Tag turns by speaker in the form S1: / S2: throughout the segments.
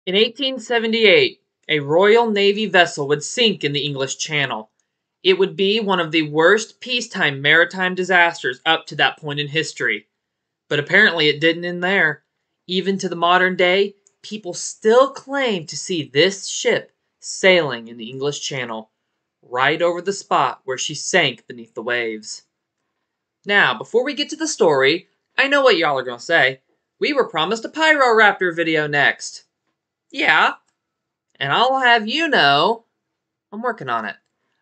S1: In 1878, a Royal Navy vessel would sink in the English Channel. It would be one of the worst peacetime maritime disasters up to that point in history. But apparently it didn't end there. Even to the modern day, people still claim to see this ship sailing in the English Channel, right over the spot where she sank beneath the waves. Now, before we get to the story, I know what y'all are going to say. We were promised a Pyroraptor video next. Yeah, and I'll have you know, I'm working on it.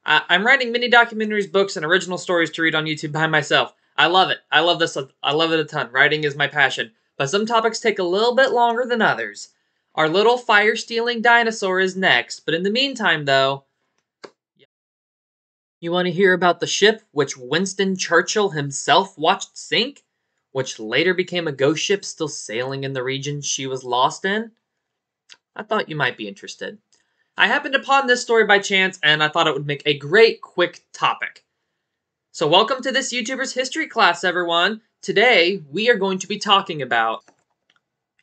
S1: I'm writing mini documentaries, books, and original stories to read on YouTube by myself. I love it. I love this. I love it a ton. Writing is my passion. But some topics take a little bit longer than others. Our little fire-stealing dinosaur is next, but in the meantime, though, you want to hear about the ship which Winston Churchill himself watched sink? Which later became a ghost ship still sailing in the region she was lost in? I thought you might be interested. I happened upon this story by chance, and I thought it would make a great, quick topic. So welcome to this YouTuber's history class, everyone. Today, we are going to be talking about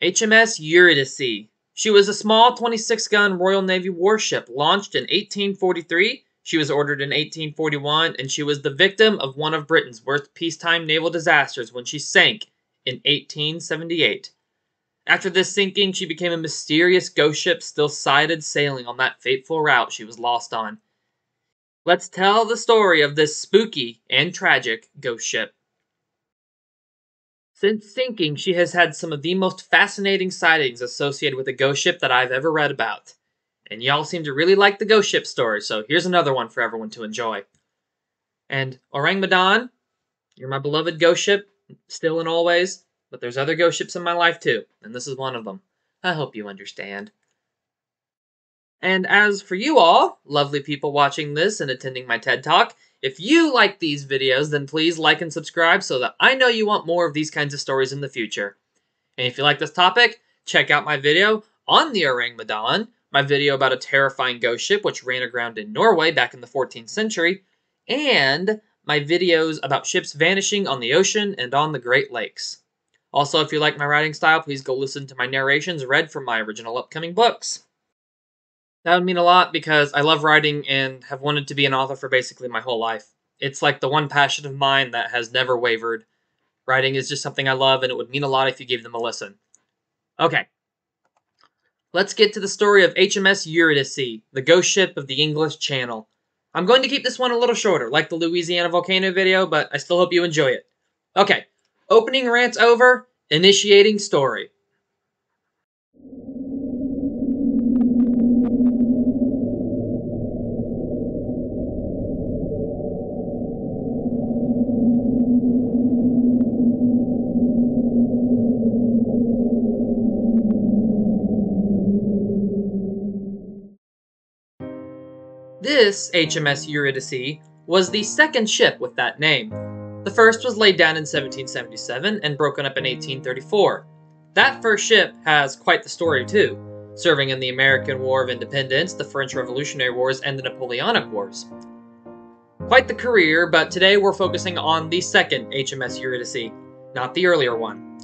S1: HMS Eurydice. She was a small 26-gun Royal Navy warship launched in 1843. She was ordered in 1841, and she was the victim of one of Britain's worst peacetime naval disasters when she sank in 1878. After this sinking, she became a mysterious ghost ship still sighted sailing on that fateful route she was lost on. Let's tell the story of this spooky and tragic ghost ship. Since sinking, she has had some of the most fascinating sightings associated with a ghost ship that I've ever read about. And y'all seem to really like the ghost ship story, so here's another one for everyone to enjoy. And Orang Medan, you're my beloved ghost ship, still and always. But there's other ghost ships in my life too, and this is one of them. I hope you understand. And as for you all, lovely people watching this and attending my TED Talk, if you like these videos, then please like and subscribe so that I know you want more of these kinds of stories in the future. And if you like this topic, check out my video on the Orang Medan, my video about a terrifying ghost ship which ran aground in Norway back in the 14th century, and my videos about ships vanishing on the ocean and on the Great Lakes. Also, if you like my writing style, please go listen to my narrations read from my original upcoming books. That would mean a lot because I love writing and have wanted to be an author for basically my whole life. It's like the one passion of mine that has never wavered. Writing is just something I love, and it would mean a lot if you gave them a listen. Okay. Let's get to the story of HMS Eurydice, the ghost ship of the English Channel. I'm going to keep this one a little shorter, like the Louisiana volcano video, but I still hope you enjoy it. Okay. Opening rant's over, initiating story. This HMS Eurydice was the second ship with that name. The first was laid down in 1777 and broken up in 1834. That first ship has quite the story too, serving in the American War of Independence, the French Revolutionary Wars, and the Napoleonic Wars. Quite the career, but today we're focusing on the second HMS Eurydice, not the earlier one.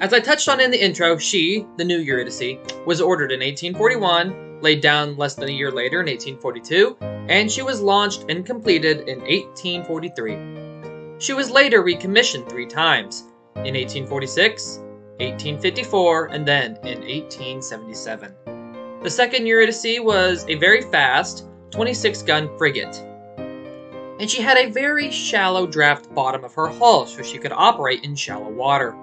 S1: As I touched on in the intro, she, the new Eurydice, was ordered in 1841, laid down less than a year later in 1842, and she was launched and completed in 1843. She was later recommissioned 3 times, in 1846, 1854, and then in 1877. The second Eurydice was a very fast 26-gun frigate, and she had a very shallow draft bottom of her hull so she could operate in shallow water.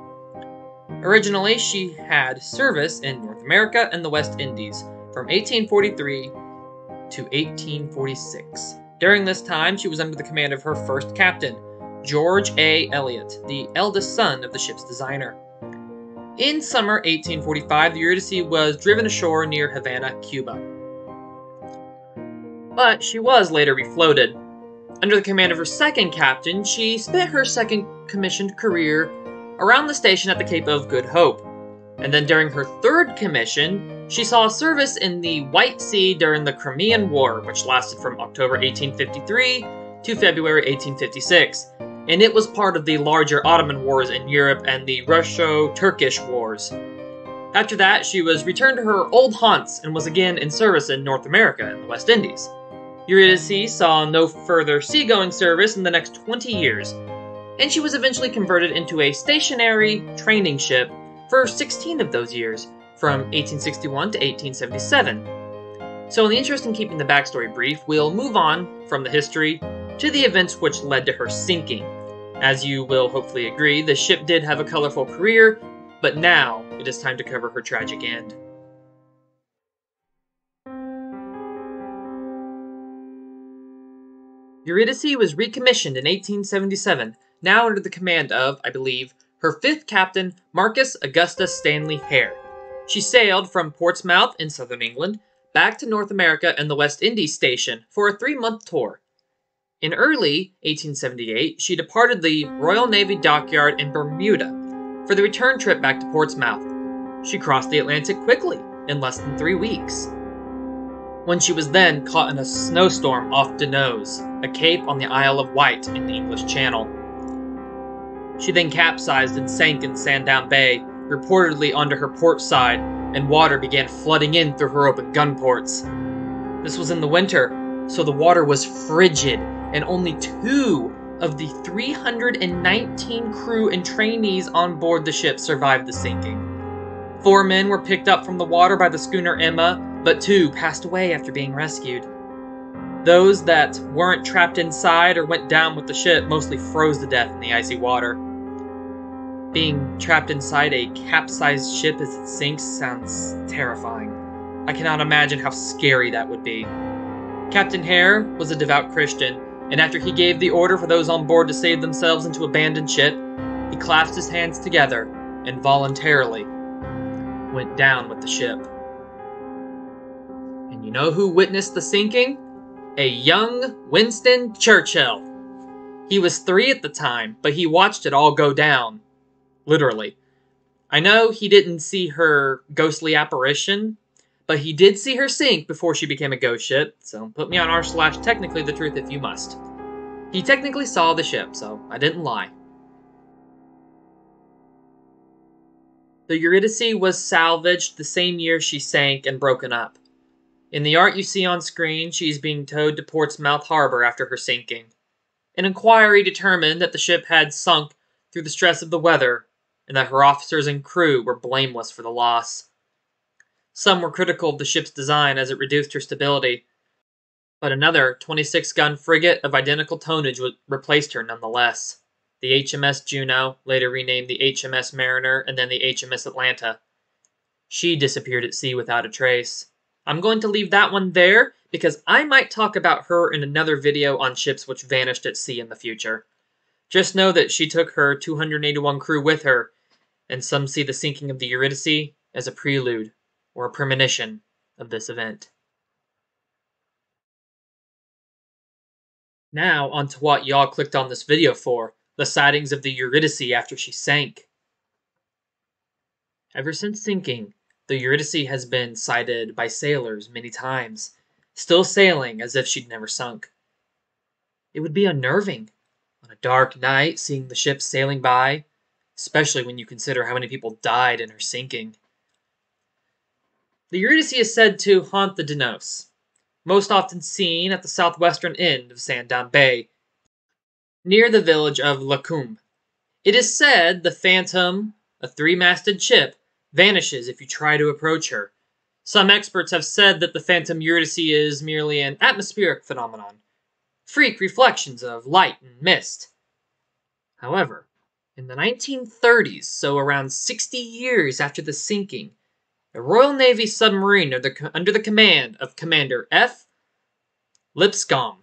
S1: Originally, she had service in North America and the West Indies from 1843 to 1846. During this time, she was under the command of her first captain, George A. Elliott, the eldest son of the ship's designer. In summer 1845, the Eurydice was driven ashore near Havana, Cuba. But she was later refloated. Under the command of her second captain, she spent her second commissioned career around the station at the Cape of Good Hope. And then during her third commission, she saw service in the White Sea during the Crimean War, which lasted from October 1853 to February 1856. And it was part of the larger Ottoman Wars in Europe and the Russo-Turkish Wars. After that, she was returned to her old haunts and was again in service in North America and the West Indies. Eurydice saw no further seagoing service in the next 20 years, and she was eventually converted into a stationary training ship for 16 of those years, from 1861 to 1877. So in the interest in keeping the backstory brief, we'll move on from the history to the events which led to her sinking. As you will hopefully agree, the ship did have a colorful career, but now it is time to cover her tragic end. Eurydice was recommissioned in 1877, now under the command of, I believe, her fifth captain, Marcus Augustus Stanley Hare. She sailed from Portsmouth in southern England back to North America and the West Indies station for a 3-month tour. In early 1878, she departed the Royal Navy dockyard in Bermuda for the return trip back to Portsmouth. She crossed the Atlantic quickly, in less than 3 weeks, when she was then caught in a snowstorm off Denoise, a cape on the Isle of Wight in the English Channel. She then capsized and sank in Sandown Bay, reportedly onto her port side, and water began flooding in through her open gun ports. This was in the winter, so the water was frigid, and only 2 of the 319 crew and trainees on board the ship survived the sinking. 4 men were picked up from the water by the schooner Emma, but 2 passed away after being rescued. Those that weren't trapped inside or went down with the ship mostly froze to death in the icy water. Being trapped inside a capsized ship as it sinks sounds terrifying. I cannot imagine how scary that would be. Captain Hare was a devout Christian, and after he gave the order for those on board to save themselves into abandoned ship, he clasped his hands together and voluntarily went down with the ship. And you know who witnessed the sinking? A young Winston Churchill. He was 3 at the time, but he watched it all go down. Literally. I know he didn't see her ghostly apparition, but he did see her sink before she became a ghost ship, so put me on r/technically the truth if you must. He technically saw the ship, so I didn't lie. The Eurydice was salvaged the same year she sank and broken up. In the art you see on screen, she is being towed to Portsmouth Harbor after her sinking. An inquiry determined that the ship had sunk through the stress of the weather, and that her officers and crew were blameless for the loss. Some were critical of the ship's design as it reduced her stability, but another 26-gun frigate of identical tonnage replaced her nonetheless. The HMS Juno, later renamed the HMS Mariner and then the HMS Atlanta. She disappeared at sea without a trace. I'm going to leave that one there because I might talk about her in another video on ships which vanished at sea in the future. Just know that she took her 281 crew with her, and some see the sinking of the Eurydice as a prelude or a premonition of this event. Now on to what y'all clicked on this video for, the sightings of the Eurydice after she sank. Ever since sinking, the Eurydice has been sighted by sailors many times, still sailing as if she'd never sunk. It would be unnerving on a dark night seeing the ship sailing by, especially when you consider how many people died in her sinking. The Eurydice is said to haunt the Denoise, most often seen at the southwestern end of Sandown Bay, near the village of Lacombe. It is said the Phantom, a 3-masted ship, vanishes if you try to approach her. Some experts have said that the Phantom Eurydice is merely an atmospheric phenomenon, freak reflections of light and mist. However, in the 1930s, so around 60 years after the sinking, a Royal Navy submarine under the command of Commander F. Lipscomb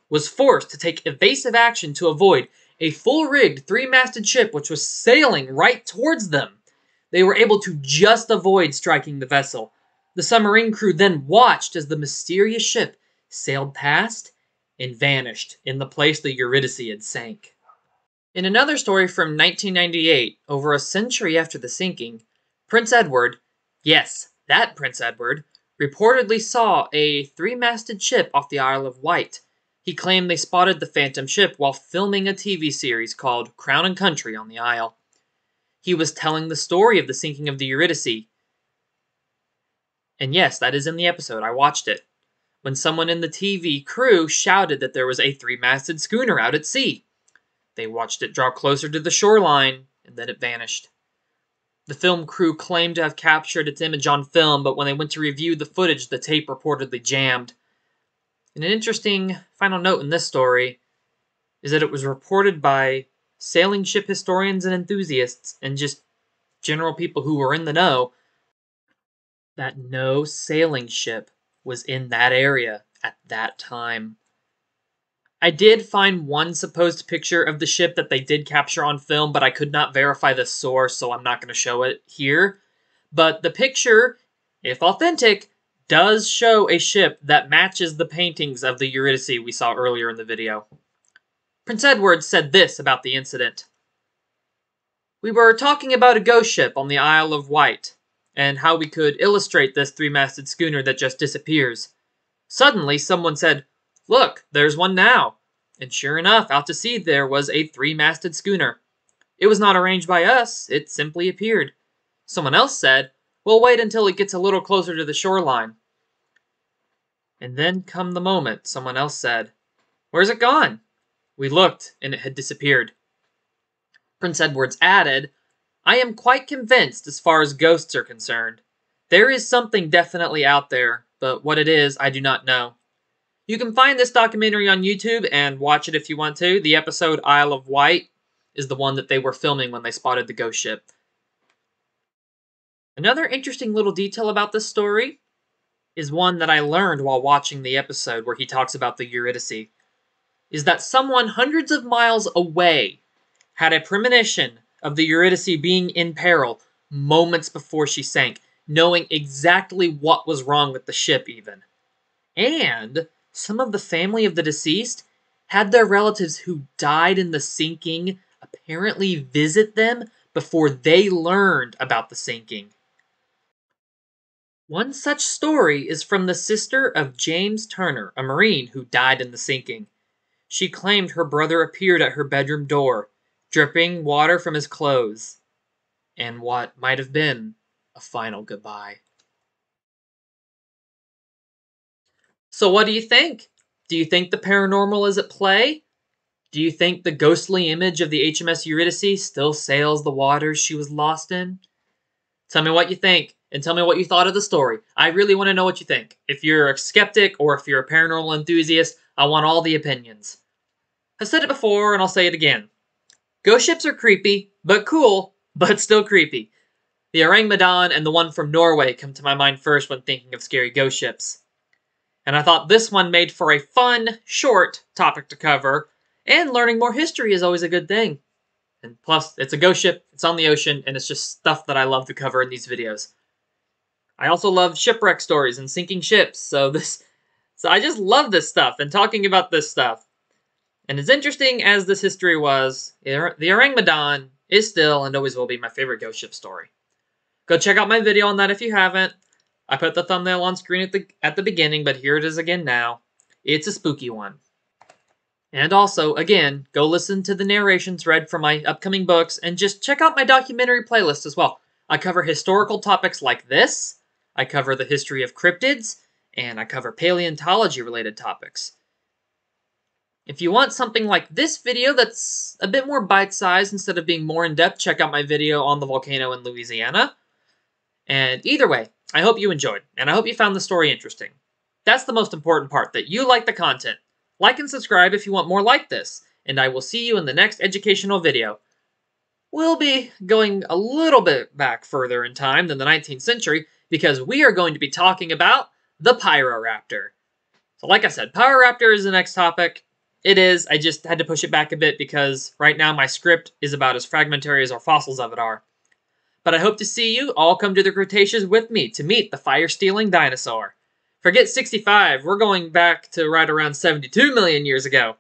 S1: was forced to take evasive action to avoid a full-rigged 3-masted ship which was sailing right towards them. They were able to just avoid striking the vessel. The submarine crew then watched as the mysterious ship sailed past and vanished in the place the Eurydice had sank. In another story from 1998, over a century after the sinking, Prince Edward, yes, that Prince Edward, reportedly saw a 3-masted ship off the Isle of Wight. He claimed they spotted the Phantom ship while filming a TV series called Crown and Country on the Isle. He was telling the story of the sinking of the Eurydice, And yes, that is in the episode. I watched it. When someone in the TV crew shouted that there was a three-masted schooner out at sea. They watched it draw closer to the shoreline, and then it vanished. The film crew claimed to have captured its image on film, but when they went to review the footage, the tape reportedly jammed. And an interesting final note in this story is that it was reported by sailing ship historians and enthusiasts, and just general people who were in the know, that no sailing ship was in that area at that time. I did find one supposed picture of the ship that they did capture on film, but I could not verify the source, so I'm not going to show it here. But the picture, if authentic, does show a ship that matches the paintings of the Eurydice we saw earlier in the video. Prince Edward said this about the incident. We were talking about a ghost ship on the Isle of Wight, and how we could illustrate this three-masted schooner that just disappears. Suddenly, someone said, "Look, there's one now." And sure enough, out to sea there was a three-masted schooner. It was not arranged by us, it simply appeared. Someone else said, "We'll wait until it gets a little closer to the shoreline." And then come the moment, someone else said, "Where's it gone?" We looked, and it had disappeared. Prince Edward added, "I am quite convinced as far as ghosts are concerned. There is something definitely out there, but what it is, I do not know." You can find this documentary on YouTube and watch it if you want to. The episode Isle of Wight is the one that they were filming when they spotted the ghost ship. Another interesting little detail about this story is one that I learned while watching the episode where he talks about the Eurydice, is that someone hundreds of miles away had a premonition of the Eurydice being in peril moments before she sank, knowing exactly what was wrong with the ship even. And some of the family of the deceased had their relatives who died in the sinking apparently visit them before they learned about the sinking. One such story is from the sister of James Turner, a Marine who died in the sinking. She claimed her brother appeared at her bedroom door, dripping water from his clothes, and what might have been a final goodbye. So what do you think? Do you think the paranormal is at play? Do you think the ghostly image of the HMS Eurydice still sails the waters she was lost in? Tell me what you think, and tell me what you thought of the story. I really want to know what you think. If you're a skeptic or if you're a paranormal enthusiast, I want all the opinions. I've said it before, and I'll say it again. Ghost ships are creepy, but cool, but still creepy. The Orang Medan and the one from Norway come to my mind first when thinking of scary ghost ships. And I thought this one made for a fun, short topic to cover, and learning more history is always a good thing. And plus, it's a ghost ship, it's on the ocean, and it's just stuff that I love to cover in these videos. I also love shipwreck stories and sinking ships, so I just love this stuff and talking about this stuff. And as interesting as this history was, the Orang Medan is still and always will be my favorite ghost ship story. Go check out my video on that if you haven't. I put the thumbnail on screen at the beginning, but here it is again now. It's a spooky one. And also, again, go listen to the narrations read from my upcoming books, and just check out my documentary playlist as well. I cover historical topics like this, I cover the history of cryptids, and I cover paleontology-related topics. If you want something like this video that's a bit more bite-sized instead of being more in-depth, check out my video on the volcano in Louisiana. And either way, I hope you enjoyed, and I hope you found the story interesting. That's the most important part, that you like the content. Like and subscribe if you want more like this, and I will see you in the next educational video. We'll be going a little bit back further in time than the 19th century, because we are going to be talking about the Pyroraptor. So like I said, Pyroraptor is the next topic. It is, I just had to push it back a bit because right now my script is about as fragmentary as our fossils of it are. But I hope to see you all come to the Cretaceous with me to meet the fire-stealing dinosaur. Forget 65, we're going back to right around 72 million years ago.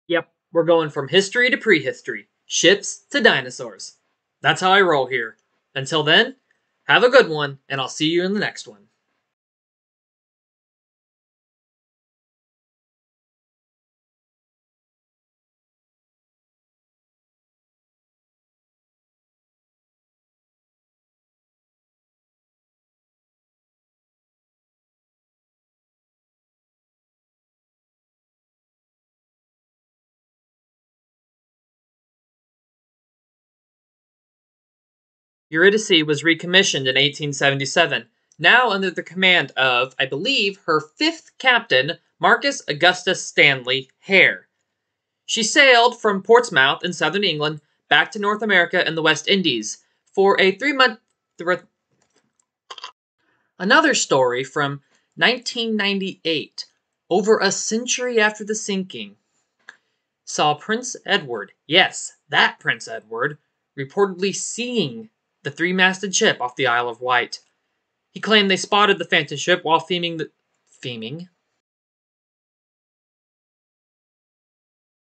S1: Yep, we're going from history to prehistory, ships to dinosaurs. That's how I roll here. Until then, have a good one, and I'll see you in the next one. Eurydice was recommissioned in 1877, now under the command of, I believe, her fifth captain, Marcus Augustus Stanley Hare. She sailed from Portsmouth in southern England back to North America and the West Indies for a 3-month. Another story from 1998, over a century after the sinking, saw Prince Edward, yes, that Prince Edward, reportedly seeing the three-masted ship off the Isle of Wight. He claimed they spotted the phantom ship while